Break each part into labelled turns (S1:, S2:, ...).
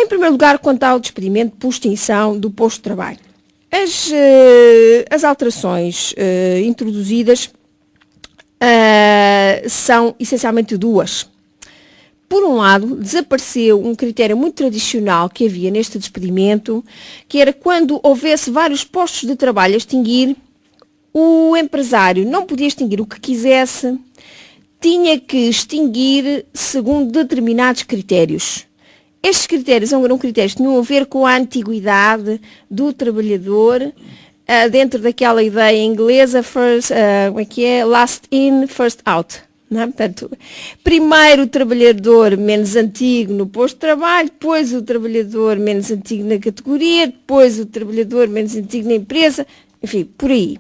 S1: Em primeiro lugar, quanto ao despedimento por extinção do posto de trabalho. As alterações introduzidas são essencialmente duas. Por um lado, desapareceu um critério muito tradicional que havia neste despedimento, que era quando houvesse vários postos de trabalho a extinguir, o empresário não podia extinguir o que quisesse, tinha que extinguir segundo determinados critérios. Estes critérios eram critérios que tinham a ver com a antiguidade do trabalhador, dentro daquela ideia inglesa, last in, first out. Não é? Portanto, primeiro o trabalhador menos antigo no posto de trabalho, depois o trabalhador menos antigo na categoria, depois o trabalhador menos antigo na empresa, enfim, por aí.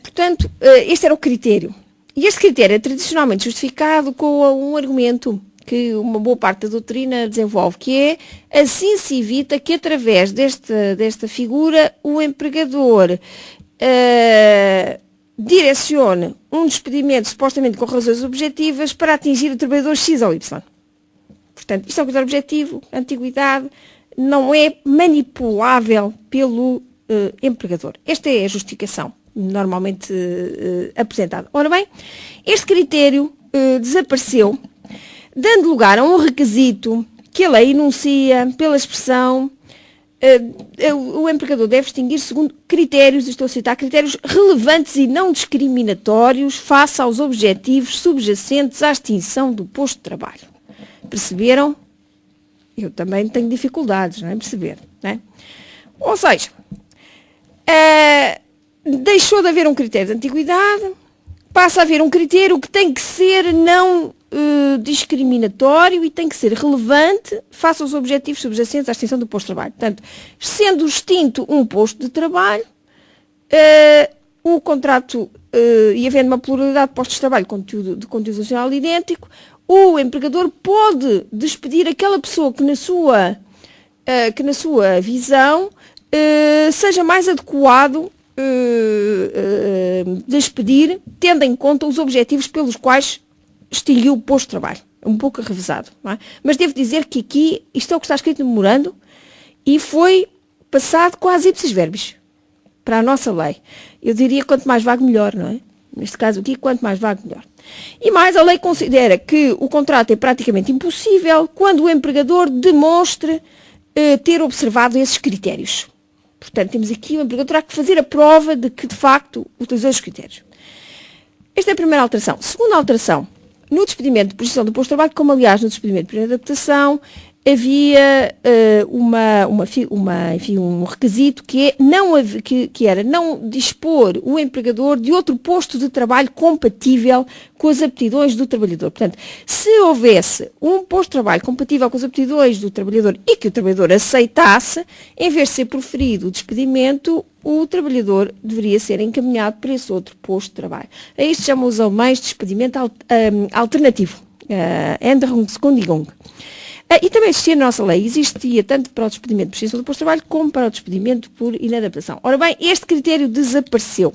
S1: Portanto, este era o critério. E este critério é tradicionalmente justificado com um argumento que uma boa parte da doutrina desenvolve, que é assim se evita que através desta figura o empregador direcione um despedimento supostamente com razões objetivas para atingir o trabalhador X ou Y. Portanto, isto é um critério objetivo, a antiguidade não é manipulável pelo empregador. Esta é a justificação normalmente apresentada. Ora bem, este critério desapareceu, dando lugar a um requisito que a lei enuncia pela expressão o empregador deve extinguir segundo critérios, estou a citar, critérios relevantes e não discriminatórios face aos objetivos subjacentes à extinção do posto de trabalho. Perceberam? Eu também tenho dificuldades, não é? Perceber, não é? Ou seja, deixou de haver um critério de antiguidade, passa a haver um critério que tem que ser não discriminatório e tem que ser relevante face aos objetivos subjacentes à extinção do posto de trabalho. Portanto, sendo extinto um posto de trabalho, o contrato, e havendo uma pluralidade de postos de trabalho de conteúdo funcional idêntico, o empregador pode despedir aquela pessoa que na sua visão seja mais adequado despedir, tendo em conta os objetivos pelos quais extinguiu o posto de trabalho. Um pouco revezado, não é? Mas devo dizer que aqui, isto é o que está escrito no memorando e foi passado quase ipsis verbis para a nossa lei. Eu diria quanto mais vago melhor, não é? Neste caso aqui, quanto mais vago melhor. E mais, a lei considera que o contrato é praticamente impossível quando o empregador demonstre ter observado esses critérios. Portanto, temos aqui o empregador terá que fazer a prova de que, de facto, utilizou esses critérios. Esta é a primeira alteração. Segunda alteração. No despedimento por extinção do posto de trabalho, como aliás no despedimento por inadaptação, havia um requisito que era não dispor o empregador de outro posto de trabalho compatível com as aptidões do trabalhador. Portanto, se houvesse um posto de trabalho compatível com as aptidões do trabalhador e que o trabalhador aceitasse, em vez de ser proferido o despedimento, o trabalhador deveria ser encaminhado para esse outro posto de trabalho. A isto chamam os alemães de despedimento alternativo, Änderungskundigung. E também existia na nossa lei, existia tanto para o despedimento por extinção do posto de trabalho como para o despedimento por inadaptação. Ora bem, este critério desapareceu.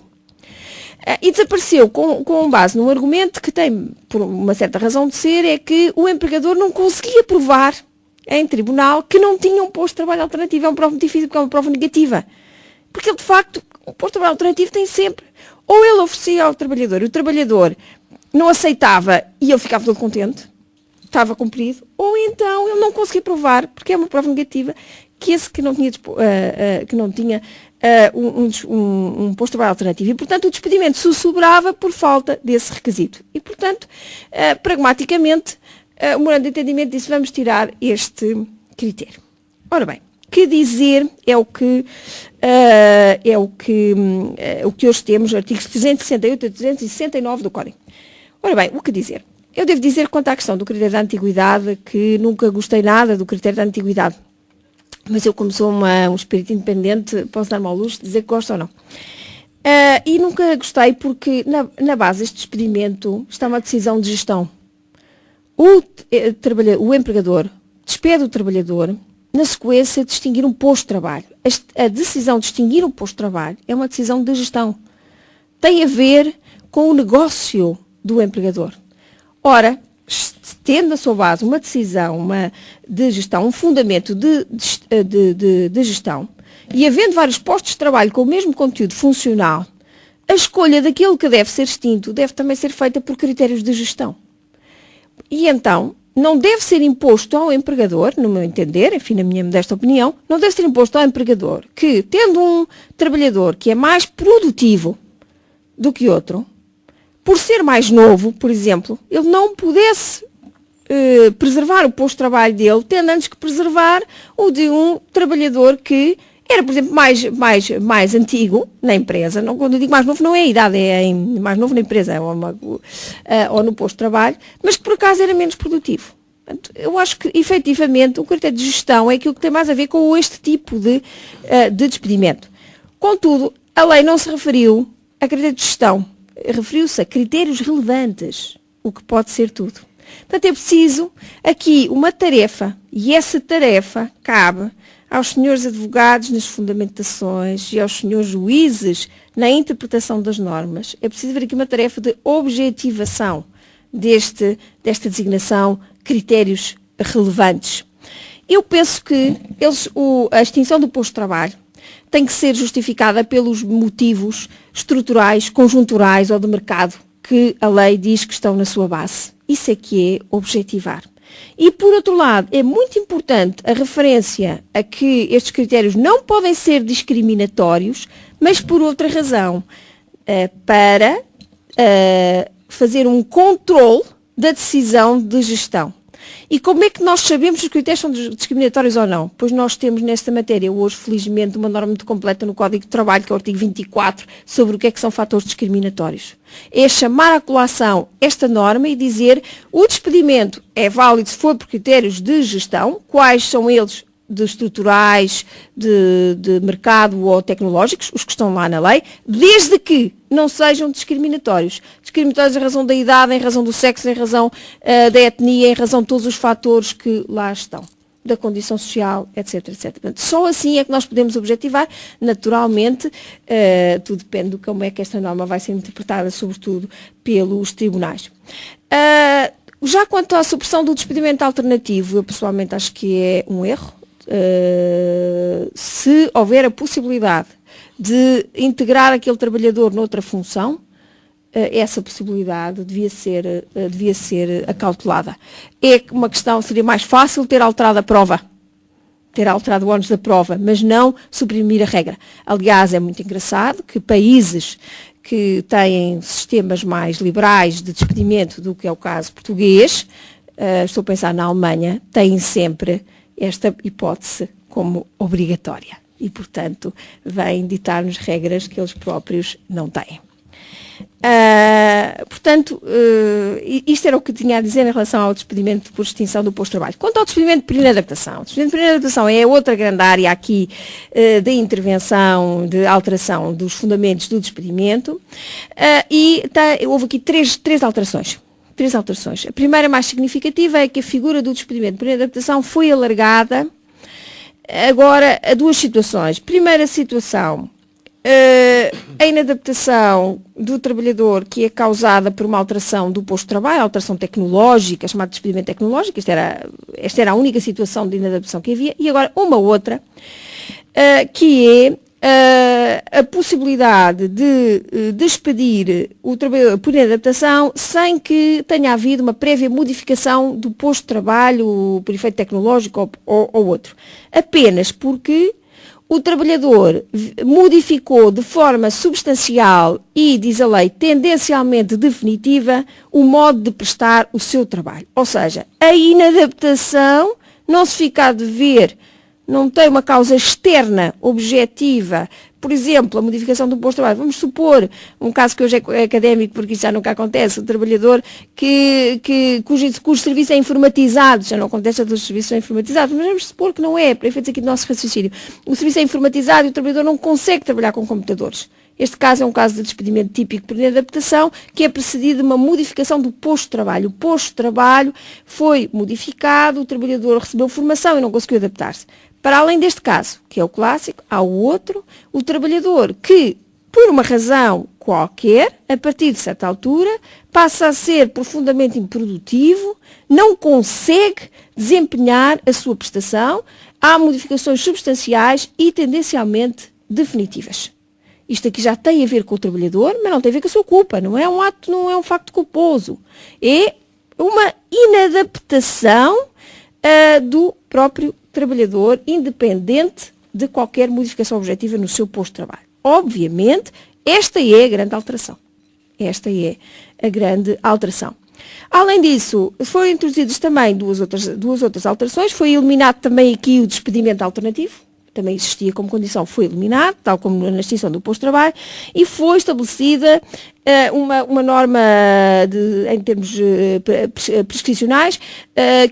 S1: E desapareceu com base num argumento que tem, por uma certa razão de ser, é que o empregador não conseguia provar em tribunal que não tinha um posto de trabalho alternativo. É uma prova muito difícil porque é uma prova negativa. Porque ele, de facto, o posto de trabalho alternativo tem sempre. Ou ele oferecia ao trabalhador, e o trabalhador não aceitava e ele ficava todo contente, estava cumprido, ou então ele não conseguia provar, porque é uma prova negativa, que esse que não tinha um posto de trabalho alternativo. E, portanto, o despedimento sobrava por falta desse requisito. E, portanto, pragmaticamente, o memorando de entendimento disse, vamos tirar este critério. Ora bem, que dizer é o que hoje temos, artigos 368 a 369 do Código. Ora bem, o que dizer? Eu devo dizer, quanto à questão do critério da antiguidade, que nunca gostei nada do critério da antiguidade. Mas eu, como sou um espírito independente, posso dar-me ao luxo de dizer que gosto ou não. E nunca gostei porque, na base deste despedimento, está uma decisão de gestão. O empregador despede o trabalhador na sequência de extinguir um posto de trabalho. A decisão de extinguir um posto de trabalho é uma decisão de gestão. Tem a ver com o negócio do empregador. Ora, tendo na sua base uma decisão de gestão, um fundamento de gestão, e havendo vários postos de trabalho com o mesmo conteúdo funcional, a escolha daquilo que deve ser extinto deve também ser feita por critérios de gestão. E então, não deve ser imposto ao empregador, no meu entender, enfim, na minha modesta opinião, não deve ser imposto ao empregador que, tendo um trabalhador que é mais produtivo do que outro, por ser mais novo, por exemplo, ele não pudesse preservar o posto de trabalho dele, tendo antes que preservar o de um trabalhador que era, por exemplo, mais antigo na empresa. Não, quando eu digo mais novo, não é a idade, é mais novo na empresa ou no posto de trabalho, mas que por acaso era menos produtivo. Portanto, eu acho que, efetivamente, o critério de gestão é aquilo que tem mais a ver com este tipo de despedimento. Contudo, a lei não se referiu a critério de gestão, referiu-se a critérios relevantes, o que pode ser tudo. Portanto, é preciso aqui uma tarefa, e essa tarefa cabe aos senhores advogados nas fundamentações e aos senhores juízes na interpretação das normas. É preciso haver aqui uma tarefa de objetivação desta designação, critérios relevantes. Eu penso que a extinção do posto de trabalho tem que ser justificada pelos motivos estruturais, conjunturais ou de mercado que a lei diz que estão na sua base. Isso é que é objetivar. E, por outro lado, é muito importante a referência a que estes critérios não podem ser discriminatórios, mas por outra razão, para fazer um controle da decisão de gestão. E como é que nós sabemos se os critérios são discriminatórios ou não? Pois nós temos nesta matéria hoje, felizmente, uma norma muito completa no Código de Trabalho, que é o artigo 24, sobre o que é que são fatores discriminatórios. É chamar à colação esta norma e dizer o despedimento é válido se for por critérios de gestão, quais são eles de estruturais, de mercado ou tecnológicos, os que estão lá na lei, desde que não sejam discriminatórios. Discriminatórios em razão da idade, em razão do sexo, em razão da etnia, em razão de todos os fatores que lá estão, da condição social, etc, etc. Portanto, só assim é que nós podemos objetivar. Naturalmente, tudo depende de como é que esta norma vai ser interpretada, sobretudo pelos tribunais. Já quanto à supressão do despedimento alternativo, eu pessoalmente acho que é um erro. Se houver a possibilidade de integrar aquele trabalhador noutra função, essa possibilidade devia ser acautelada. É uma questão, seria mais fácil ter alterado a prova, ter alterado o ónus da prova, mas não suprimir a regra. Aliás, é muito engraçado que países que têm sistemas mais liberais de despedimento do que é o caso português, estou a pensar na Alemanha, têm sempre esta hipótese como obrigatória e, portanto, vêm ditar-nos regras que eles próprios não têm. Portanto, isto era o que tinha a dizer em relação ao despedimento por extinção do posto de trabalho. Quanto ao despedimento por inadaptação, o despedimento por inadaptação é outra grande área aqui de intervenção, de alteração dos fundamentos do despedimento, e houve aqui três alterações. A primeira, mais significativa, é que a figura do despedimento por inadaptação foi alargada agora a duas situações. Primeira situação, a inadaptação do trabalhador que é causada por uma alteração do posto de trabalho, alteração tecnológica, chamada despedimento tecnológico, esta era a única situação de inadaptação que havia, e agora uma outra, que é a possibilidade de despedir o trabalhador por inadaptação sem que tenha havido uma prévia modificação do posto de trabalho por efeito tecnológico ou outro. Apenas porque o trabalhador modificou de forma substancial e, diz a lei, tendencialmente definitiva, o modo de prestar o seu trabalho. Ou seja, a inadaptação não se fica a dever, não tem uma causa externa, objetiva. Por exemplo, a modificação do posto de trabalho. Vamos supor, um caso que hoje é académico, porque isso já nunca acontece, o trabalhador cujo serviço é informatizado, já não acontece dos serviços são informatizados, mas vamos supor que não é, para efeitos aqui do nosso raciocínio. O serviço é informatizado e o trabalhador não consegue trabalhar com computadores. Este caso é um caso de despedimento típico por inadaptação, que é precedido de uma modificação do posto de trabalho. O posto de trabalho foi modificado, o trabalhador recebeu formação e não conseguiu adaptar-se. Para além deste caso, que é o clássico, há o outro, o trabalhador que, por uma razão qualquer, a partir de certa altura, passa a ser profundamente improdutivo, não consegue desempenhar a sua prestação, há modificações substanciais e tendencialmente definitivas. Isto aqui já tem a ver com o trabalhador, mas não tem a ver com a sua culpa, não é um ato, não é um facto culposo. É uma inadaptação do próprio trabalhador, independente de qualquer modificação objetiva no seu posto de trabalho. Obviamente, esta é a grande alteração. Esta é a grande alteração. Além disso, foram introduzidas também duas outras alterações. Foi eliminado também aqui o despedimento alternativo. Também existia como condição, foi eliminado, tal como na extinção do posto de trabalho, e foi estabelecida uma norma em termos prescricionais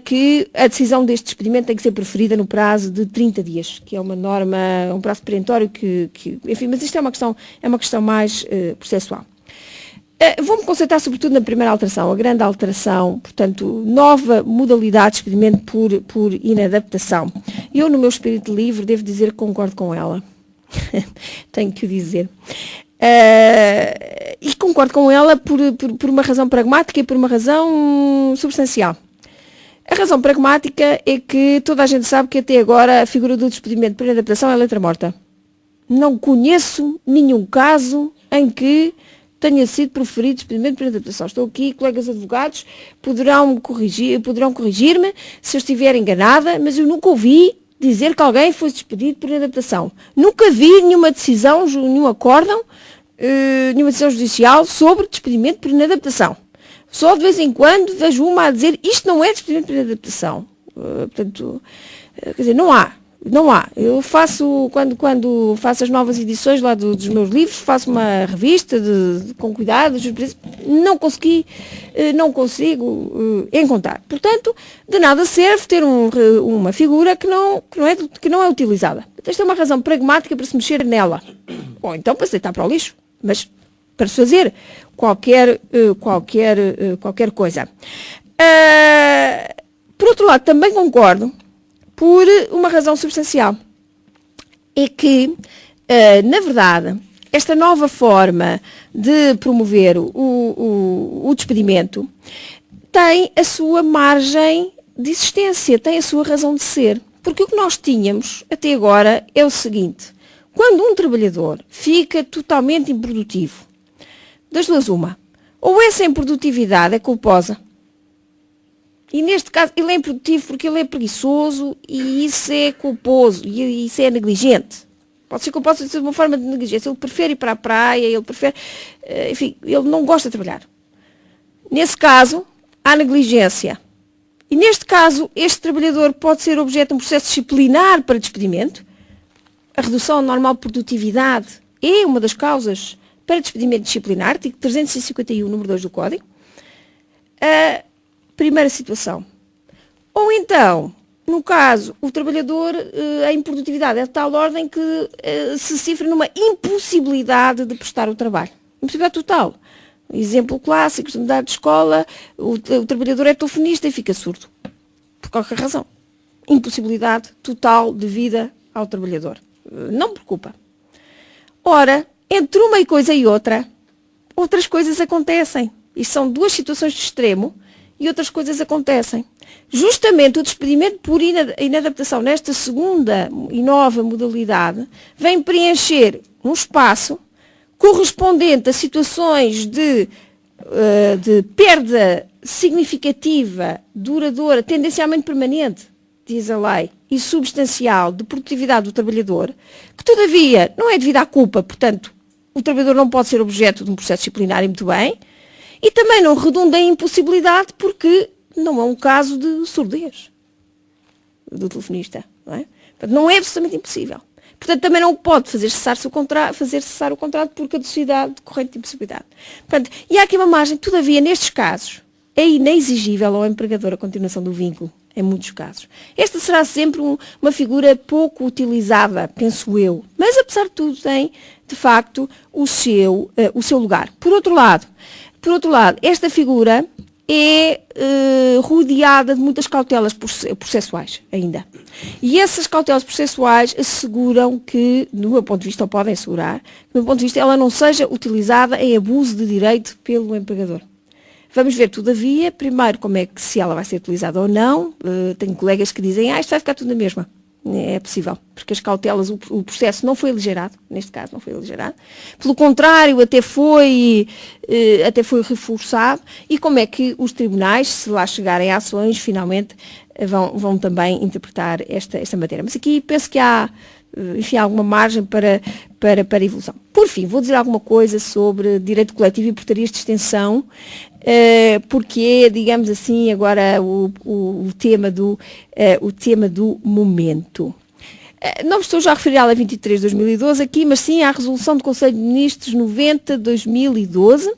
S1: que a decisão deste despedimento tem que ser preferida no prazo de 30 dias, que é uma norma, um prazo perentório enfim, mas isto é uma questão mais processual. Vou-me concentrar sobretudo na primeira alteração, a grande alteração, portanto, nova modalidade de despedimento por inadaptação. Eu, no meu espírito livre, devo dizer que concordo com ela. Tenho que o dizer. E concordo com ela por uma razão pragmática e por uma razão substancial. A razão pragmática é que toda a gente sabe que até agora a figura do despedimento por inadaptação é letra morta. Não conheço nenhum caso em que tenha sido proferido despedimento por inadaptação. Estou aqui, colegas advogados, poderão corrigir-me se eu estiver enganada, mas eu nunca ouvi dizer que alguém foi despedido por inadaptação. Nunca vi nenhuma decisão, nenhum acórdão, nenhuma decisão judicial sobre despedimento por inadaptação. Só de vez em quando vejo uma a dizer isto não é despedimento por inadaptação. Portanto, quer dizer, não há. Eu faço, quando faço as novas edições lá dos meus livros, faço uma revista com cuidado, não consigo encontrar. Portanto, de nada serve ter uma figura que não é utilizada. Esta é uma razão pragmática para se mexer nela. Ou então para se deitar para o lixo. Mas para se fazer qualquer coisa. Por outro lado, também concordo por uma razão substancial. É que, na verdade, esta nova forma de promover o despedimento tem a sua margem de existência, tem a sua razão de ser. Porque o que nós tínhamos até agora é o seguinte: quando um trabalhador fica totalmente improdutivo, das duas uma, ou essa improdutividade é culposa, e neste caso ele é improdutivo porque ele é preguiçoso e isso é culposo, e isso é negligente. Pode ser culposo de uma forma de negligência. Ele prefere ir para a praia, enfim, ele não gosta de trabalhar. Nesse caso, há negligência. E neste caso, este trabalhador pode ser objeto de um processo disciplinar para despedimento. A redução da normal produtividade é uma das causas para despedimento disciplinar, artigo 351, número 2 do Código. Primeira situação. Ou então, no caso, o trabalhador, a improdutividade é de tal ordem que se cifra numa impossibilidade de prestar o trabalho. Impossibilidade total. Exemplo clássico, de mudar de escola, o trabalhador é telefonista e fica surdo. Por qualquer razão. Impossibilidade total de vida ao trabalhador. Não me preocupa. Ora, entre uma coisa e outra, outras coisas acontecem. E são duas situações de extremo e outras coisas acontecem. Justamente o despedimento por inadaptação nesta segunda e nova modalidade vem preencher um espaço correspondente a situações de perda significativa, duradoura, tendencialmente permanente, diz a lei, e substancial de produtividade do trabalhador, que todavia não é devido à culpa, portanto, o trabalhador não pode ser objeto de um processo disciplinar, e muito bem, e também não redunda em impossibilidade porque não é um caso de surdez do telefonista, não é? Portanto, não é absolutamente impossível. Portanto, também não pode fazer cessar o contrato por caducidade decorrente de impossibilidade. Portanto, e há aqui uma margem, todavia, nestes casos, é inexigível ao empregador a continuação do vínculo, em muitos casos. Esta será sempre uma figura pouco utilizada, penso eu, mas, apesar de tudo, tem, de facto, o seu lugar. Por outro lado, esta figura é rodeada de muitas cautelas processuais ainda. E essas cautelas processuais asseguram que, do meu ponto de vista, ou podem assegurar, do meu ponto de vista, ela não seja utilizada em abuso de direito pelo empregador. Vamos ver, todavia, primeiro, como é que se ela vai ser utilizada ou não. Tenho colegas que dizem, isto vai ficar tudo na mesma. É possível, porque as cautelas, o processo não foi aligerado, neste caso não foi aligerado. Pelo contrário, até foi reforçado. E como é que os tribunais, se lá chegarem a ações, finalmente vão também interpretar esta matéria. Mas aqui penso que há, enfim, alguma margem para evolução. Por fim, vou dizer alguma coisa sobre direito coletivo e portarias de extensão, porque é, digamos assim, agora o tema do momento. Não me estou já a referir à Lei 23 de 2012 aqui, mas sim à Resolução do Conselho de Ministros 90 de 2012,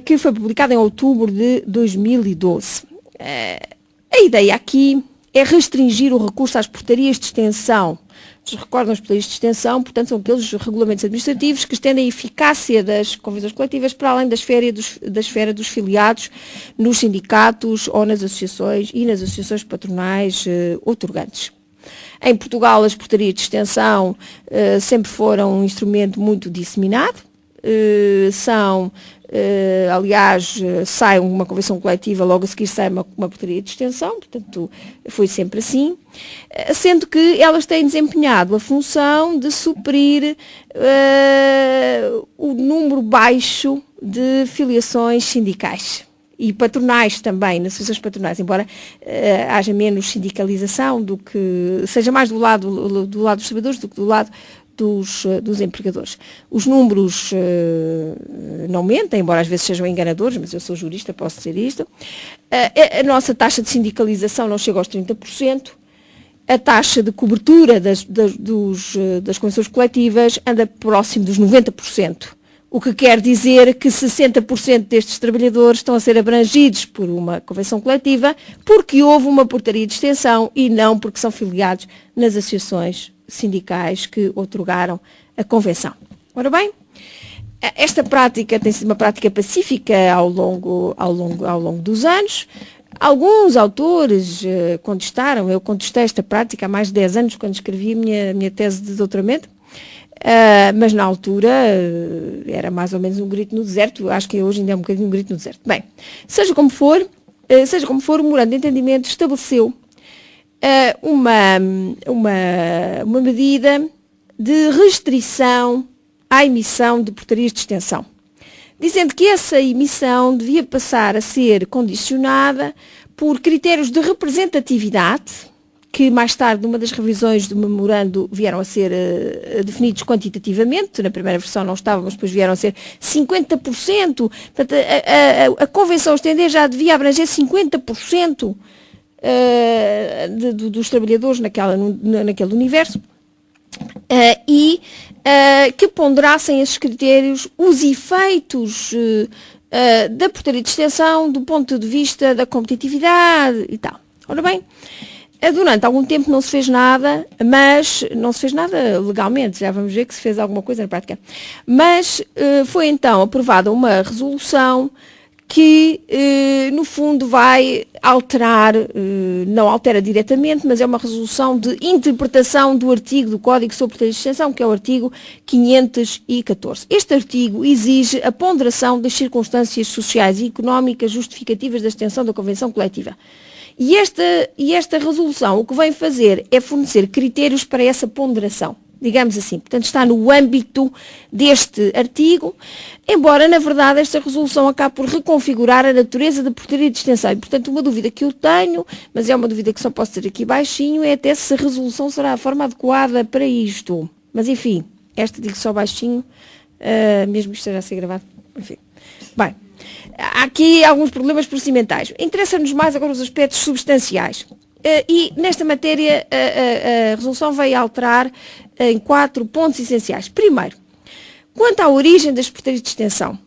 S1: que foi publicada em outubro de 2012. A ideia aqui é restringir o recurso às portarias de extensão. Vocês recordam as portarias de extensão, portanto, são aqueles regulamentos administrativos que estendem a eficácia das convenções coletivas para além da esfera dos filiados nos sindicatos ou nas associações e nas associações patronais outorgantes. Em Portugal, as portarias de extensão sempre foram um instrumento muito disseminado. Aliás, sai uma convenção coletiva, logo a seguir sai uma portaria de extensão, portanto, foi sempre assim, sendo que elas têm desempenhado a função de suprir o número baixo de filiações sindicais. E patronais também, nas associações patronais, embora haja menos sindicalização, do que seja mais do lado dos trabalhadores do que do lado dos empregadores. Os números não mentem, embora às vezes sejam enganadores, mas eu sou jurista, posso dizer isto. A nossa taxa de sindicalização não chega aos 30%. A taxa de cobertura das convenções coletivas anda próximo dos 90%. O que quer dizer que 60% destes trabalhadores estão a ser abrangidos por uma convenção coletiva porque houve uma portaria de extensão e não porque são filiados nas associações sindicais que outorgaram a convenção. Ora bem, esta prática tem sido uma prática pacífica ao longo dos anos. Alguns autores contestaram, eu contestei esta prática há mais de 10 anos quando escrevi a minha tese de doutoramento. Mas na altura era mais ou menos um grito no deserto, acho que hoje ainda é um bocadinho um grito no deserto. Bem, seja como for, o memorando de entendimento estabeleceu uma medida de restrição à emissão de portarias de extensão, dizendo que essa emissão devia passar a ser condicionada por critérios de representatividade, que mais tarde, numa das revisões do memorando, vieram a ser definidos quantitativamente. Na primeira versão não estavam, mas depois vieram a ser 50%. Portanto, a Convenção Estender já devia abranger 50% dos trabalhadores naquele universo. Que ponderassem esses critérios os efeitos da portaria de extensão do ponto de vista da competitividade e tal. Ora bem, durante algum tempo não se fez nada, mas não se fez nada legalmente, já vamos ver que se fez alguma coisa na prática. Mas foi então aprovada uma resolução que, no fundo, vai alterar, não altera diretamente, mas é uma resolução de interpretação do artigo do Código sobre Portaria de Extensão, que é o artigo 514. Este artigo exige a ponderação das circunstâncias sociais e económicas justificativas da extensão da convenção coletiva. E esta resolução o que vem fazer é fornecer critérios para essa ponderação, digamos assim. Portanto, está no âmbito deste artigo, embora, na verdade, esta resolução acabe por reconfigurar a natureza da portaria de extensão. E, portanto, uma dúvida que eu tenho, mas é uma dúvida que só posso ter aqui baixinho, é até se a resolução será a forma adequada para isto. Mas, enfim, esta digo só baixinho, mesmo que esteja a ser gravado. Enfim, bem. Há aqui alguns problemas procedimentais. Interessa-nos mais agora os aspectos substanciais. E nesta matéria a resolução veio alterar em 4 pontos essenciais. Primeiro, quanto à origem das portarias de extensão.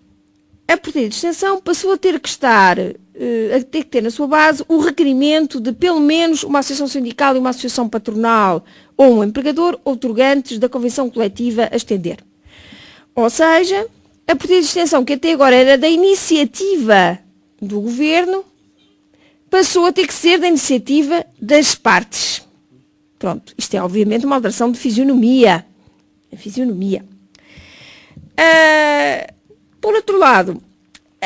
S1: A portaria de extensão passou a ter que ter na sua base o requerimento de pelo menos uma associação sindical e uma associação patronal ou um empregador outorgantes da convenção coletiva a estender. Ou seja, a portaria de extensão, que até agora era da iniciativa do governo passou a ter que ser da iniciativa das partes. Pronto, isto é obviamente uma alteração de fisionomia. Por outro lado,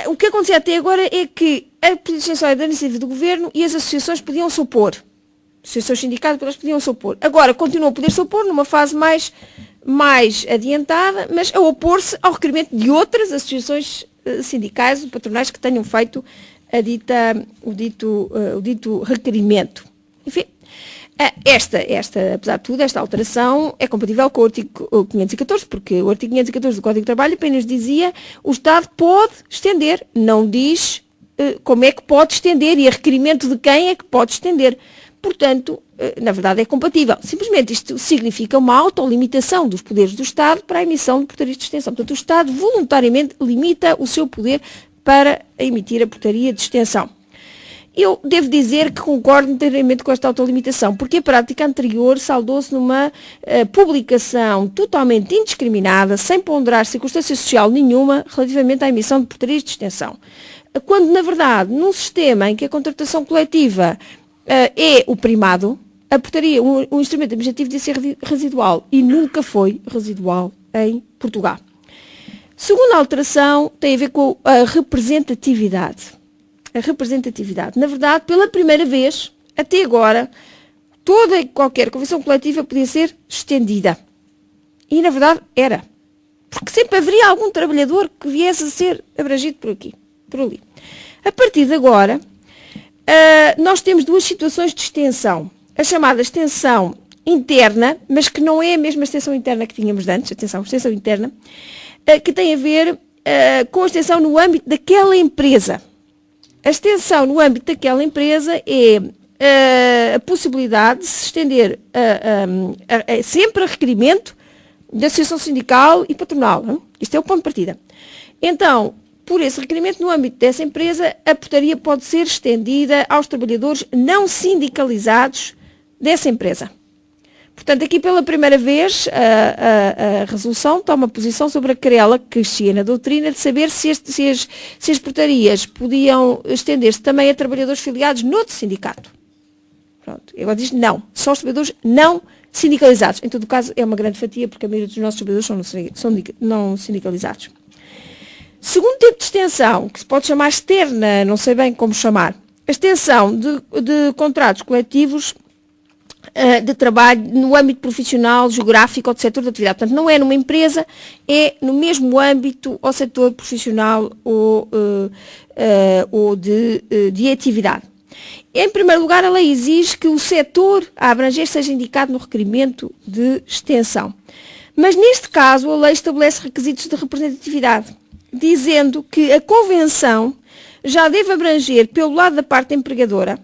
S1: o que acontecia até agora é que a extensão era da iniciativa do governo e as associações podiam se opor. As associações sindicais podiam se opor. Agora, continuam a poder se opor numa fase mais adiantada, mas a opor-se ao requerimento de outras associações sindicais, patronais, que tenham feito o dito requerimento. Enfim, apesar de tudo, esta alteração é compatível com o artigo 514, porque o artigo 514 do Código de Trabalho apenas dizia o Estado pode estender, não diz como é que pode estender e a requerimento de quem é que pode estender. Portanto, na verdade é compatível. Simplesmente isto significa uma autolimitação dos poderes do Estado para a emissão de portarias de extensão. Portanto, o Estado voluntariamente limita o seu poder para emitir a portaria de extensão. Eu devo dizer que concordo inteiramente com esta autolimitação, porque a prática anterior saldou-se numa publicação totalmente indiscriminada, sem ponderar circunstância social nenhuma relativamente à emissão de portarias de extensão. Quando, na verdade, num sistema em que a contratação coletiva é o primado, a portaria, o instrumento administrativo deve ser residual e nunca foi residual em Portugal. Segunda alteração tem a ver com a representatividade. A representatividade. Na verdade, pela primeira vez, até agora, toda e qualquer convenção coletiva podia ser estendida. E, na verdade, era. Porque sempre haveria algum trabalhador que viesse a ser abrangido por aqui, por ali. A partir de agora, nós temos duas situações de extensão. A chamada extensão interna, mas que não é a mesma extensão interna que tínhamos antes, extensão interna, que tem a ver com a extensão no âmbito daquela empresa. A extensão no âmbito daquela empresa é a possibilidade de se estender sempre a requerimento da associação sindical e patronal. Não? Isto é o ponto de partida. Então, por esse requerimento, no âmbito dessa empresa, a portaria pode ser estendida aos trabalhadores não sindicalizados dessa empresa. Portanto, aqui pela primeira vez, a resolução toma posição sobre a querela que existia na doutrina de saber se as portarias podiam estender-se também a trabalhadores filiados noutro sindicato. Pronto. E agora diz não, só os trabalhadores não sindicalizados. Em todo caso, é uma grande fatia, porque a maioria dos nossos trabalhadores são não sindicalizados. Segundo tipo de extensão, que se pode chamar externa, não sei bem como chamar, a extensão de contratos coletivos de trabalho no âmbito profissional, geográfico ou de setor de atividade. Portanto, não é numa empresa, é no mesmo âmbito ou setor profissional ou de atividade. Em primeiro lugar, a lei exige que o setor a abranger seja indicado no requerimento de extensão. Mas, neste caso, a lei estabelece requisitos de representatividade, dizendo que a convenção já deve abranger, pelo lado da parte empregadora,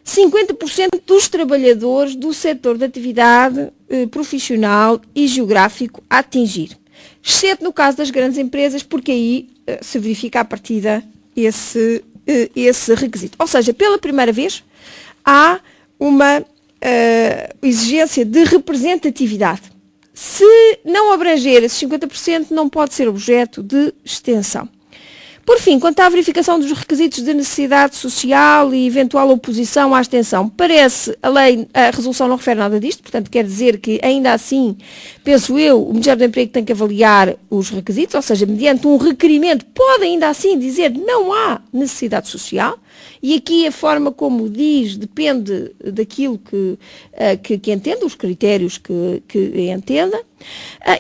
S1: 50% dos trabalhadores do setor de atividade profissional e geográfico a atingir, exceto no caso das grandes empresas, porque aí se verifica à partida esse requisito. Ou seja, pela primeira vez, há uma exigência de representatividade. Se não abranger esses 50%, não pode ser objeto de extensão. Por fim, quanto à verificação dos requisitos de necessidade social e eventual oposição à extensão, parece, a resolução não refere nada disto, portanto quer dizer que ainda assim, penso eu, o Ministério do Emprego tem que avaliar os requisitos, ou seja, mediante um requerimento, pode ainda assim dizer não há necessidade social, e aqui a forma como diz depende daquilo que entenda, os critérios que entenda,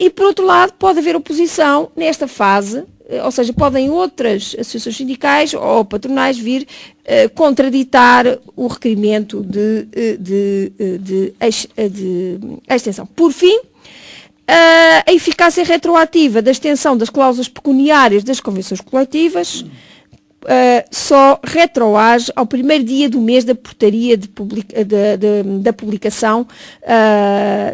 S1: e por outro lado pode haver oposição nesta fase, ou seja, podem outras associações sindicais ou patronais vir contraditar o requerimento de extensão. Por fim, a eficácia retroativa da extensão das cláusulas pecuniárias das convenções coletivas só retroage ao primeiro dia do mês da portaria da publicação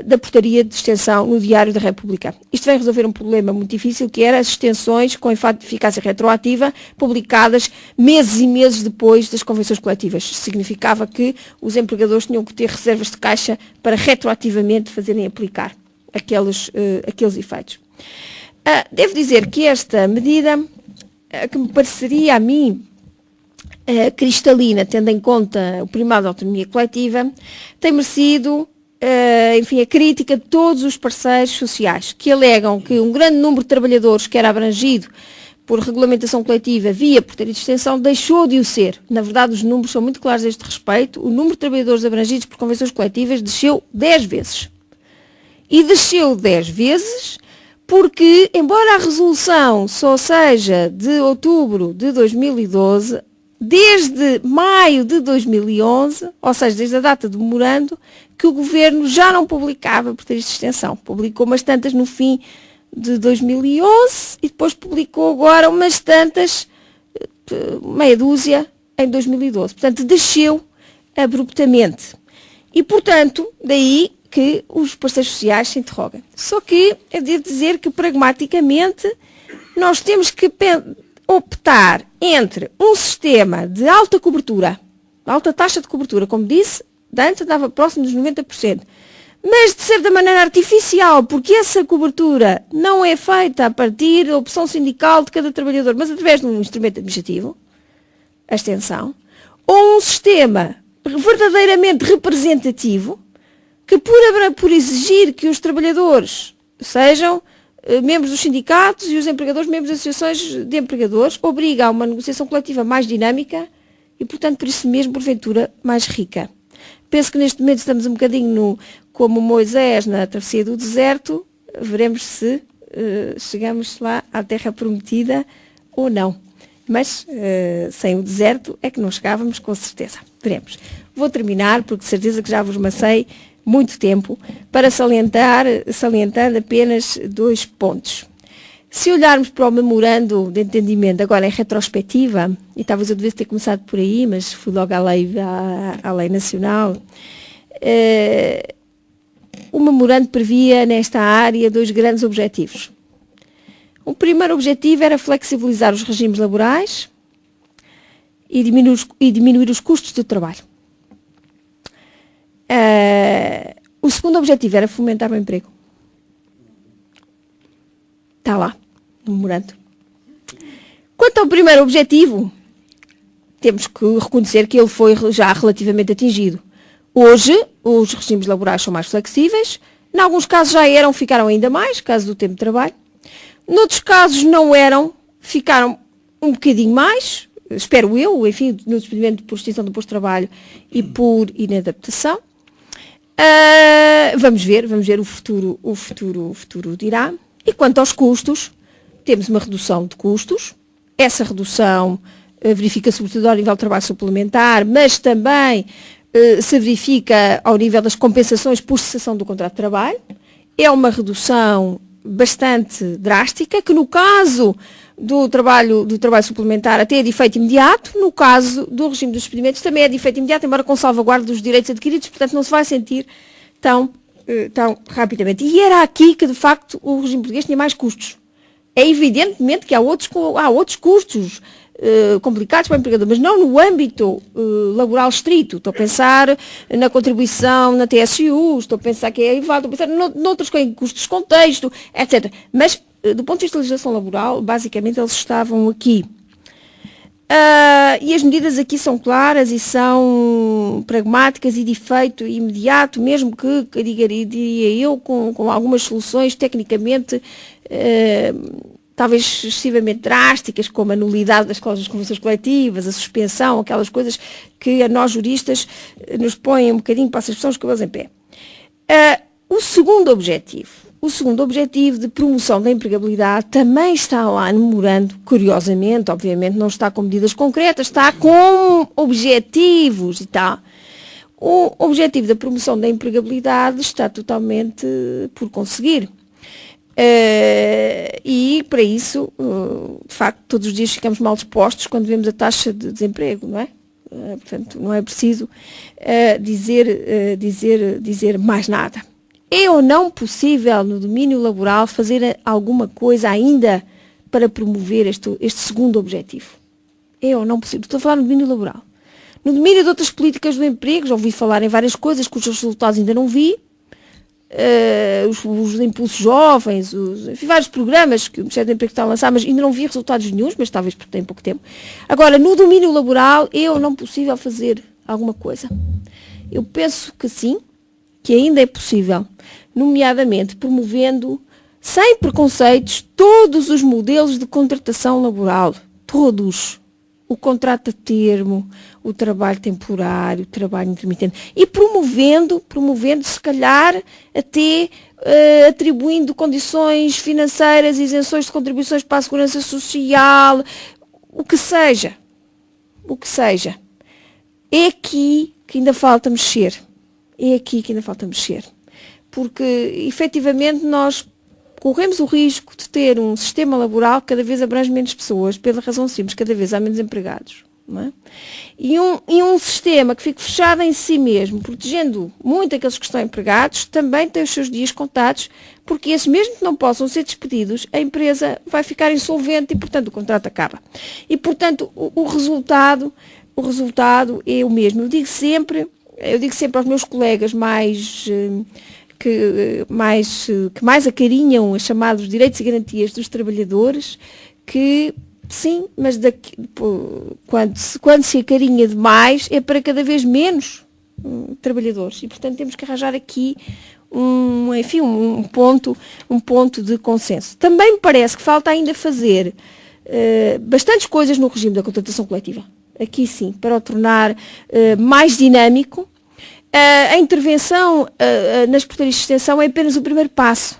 S1: da portaria de extensão no Diário da República. Isto vem resolver um problema muito difícil, que era as extensões com efeito de eficácia retroativa publicadas meses e meses depois das convenções coletivas. Significava que os empregadores tinham que ter reservas de caixa para retroativamente fazerem aplicar aqueles efeitos. Devo dizer que esta medida, que me pareceria a mim cristalina, tendo em conta o primado da autonomia coletiva, tem merecido, enfim, a crítica de todos os parceiros sociais, que alegam que um grande número de trabalhadores que era abrangido por regulamentação coletiva via portaria de extensão deixou de o ser. Na verdade, os números são muito claros a este respeito. O número de trabalhadores abrangidos por convenções coletivas desceu 10 vezes. E desceu 10 vezes porque, embora a resolução só seja de outubro de 2012, desde maio de 2011, ou seja, desde a data do memorando, que o Governo já não publicava portarias de extensão. Publicou umas tantas no fim de 2011 e depois publicou agora umas tantas, meia dúzia, em 2012. Portanto, desceu abruptamente. E, portanto, daí que os parceiros sociais se interrogam. Só que eu devo dizer que, pragmaticamente, nós temos que optar entre um sistema de alta cobertura, alta taxa de cobertura, como disse, antes andava próximo dos 90%, mas de certa maneira artificial, porque essa cobertura não é feita a partir da opção sindical de cada trabalhador, mas através de um instrumento administrativo, a extensão, ou um sistema verdadeiramente representativo, que por exigir que os trabalhadores sejam membros dos sindicatos e os empregadores membros das associações de empregadores, obriga a uma negociação coletiva mais dinâmica e, portanto, por isso mesmo, porventura, mais rica. Penso que neste momento estamos um bocadinho como Moisés na travessia do deserto, veremos se chegamos lá à terra prometida ou não. Mas sem o deserto é que não chegávamos, com certeza. Veremos. Vou terminar, porque de certeza que já vos macei muito tempo, para salientar apenas 2 pontos. Se olharmos para o memorando de entendimento agora em retrospectiva, e talvez eu devesse ter começado por aí, mas fui logo à lei nacional, o memorando previa nesta área 2 grandes objetivos. O primeiro objetivo era flexibilizar os regimes laborais e diminuir os custos do trabalho. O segundo objetivo era fomentar o emprego. Está lá, no memorando. Quanto ao primeiro objetivo, temos que reconhecer que ele foi já relativamente atingido. Hoje, os regimes laborais são mais flexíveis. Em alguns casos já eram, ficaram ainda mais, caso do tempo de trabalho. Noutros casos não eram, ficaram um bocadinho mais, espero eu, enfim, no despedimento por extinção do posto de trabalho e por inadaptação. Vamos ver o futuro dirá. E quanto aos custos, temos uma redução de custos. Essa redução verifica sobretudo ao nível do trabalho suplementar, mas também se verifica ao nível das compensações por cessação do contrato de trabalho. É uma redução bastante drástica, que no caso do trabalho suplementar até é de efeito imediato, no caso do regime dos despedimentos também é de efeito imediato, embora com salvaguarda dos direitos adquiridos, portanto não se vai sentir tão rapidamente. E era aqui que, de facto, o regime português tinha mais custos. É evidentemente que há outros custos complicados para o empregador, mas não no âmbito laboral estrito. Estou a pensar na contribuição, na TSU, estou a pensar que é elevado, estou a pensar noutras coisas, custos de contexto, etc. Mas, do ponto de vista da legislação laboral, basicamente eles estavam aqui. E as medidas aqui são claras e são pragmáticas e de efeito imediato, mesmo que diria eu, com algumas soluções tecnicamente talvez excessivamente drásticas, como a nulidade das cláusulas de convenções coletivas, a suspensão, aquelas coisas que a nós juristas nos põem um bocadinho, para a expressão, os cabelos em pé. O segundo objetivo de promoção da empregabilidade também está lá no memorando, curiosamente, obviamente não está com medidas concretas, está com objetivos e tal. O objetivo da promoção da empregabilidade está totalmente por conseguir. E para isso, de facto, todos os dias ficamos mal dispostos quando vemos a taxa de desemprego, não é? Portanto, não é preciso dizer mais nada. É ou não possível no domínio laboral fazer alguma coisa ainda para promover este segundo objetivo? É ou não possível? Estou a falar no domínio laboral. No domínio de outras políticas do emprego, já ouvi falar em várias coisas cujos resultados ainda não vi. os impulsos jovens, enfim, vários programas que o Ministério do Emprego está a lançar, mas ainda não vi resultados nenhuns, mas talvez porque tem pouco tempo. Agora, no domínio laboral, é não possível fazer alguma coisa? Eu penso que sim, que ainda é possível, nomeadamente promovendo, sem preconceitos, todos os modelos de contratação laboral, todos. O contrato a termo, o trabalho temporário, o trabalho intermitente. E promovendo, se calhar, até atribuindo condições financeiras, isenções de contribuições para a segurança social, o que seja. O que seja. É aqui que ainda falta mexer. Porque, efetivamente, nós corremos o risco de ter um sistema laboral que cada vez abrange menos pessoas, pela razão simples, cada vez há menos empregados. Não é? E um sistema que fique fechado em si mesmo, protegendo muito aqueles que estão empregados, também tem os seus dias contados, porque esses mesmo que não possam ser despedidos, a empresa vai ficar insolvente e, portanto, o contrato acaba. E, portanto, o resultado é o mesmo. Eu digo sempre aos meus colegas que mais acarinham os chamados direitos e garantias dos trabalhadores, que sim, mas quando se acarinha demais é para cada vez menos trabalhadores. E, portanto, temos que arranjar aqui um ponto de consenso. Também me parece que falta ainda fazer bastantes coisas no regime da contratação coletiva. Aqui sim, para o tornar mais dinâmico. A intervenção nas portarias de extensão é apenas o primeiro passo.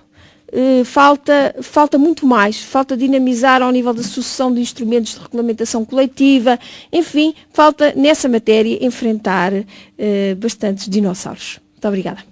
S1: Falta muito mais. Falta dinamizar ao nível da sucessão de instrumentos de regulamentação coletiva. Enfim, falta nessa matéria enfrentar bastantes dinossauros. Muito obrigada.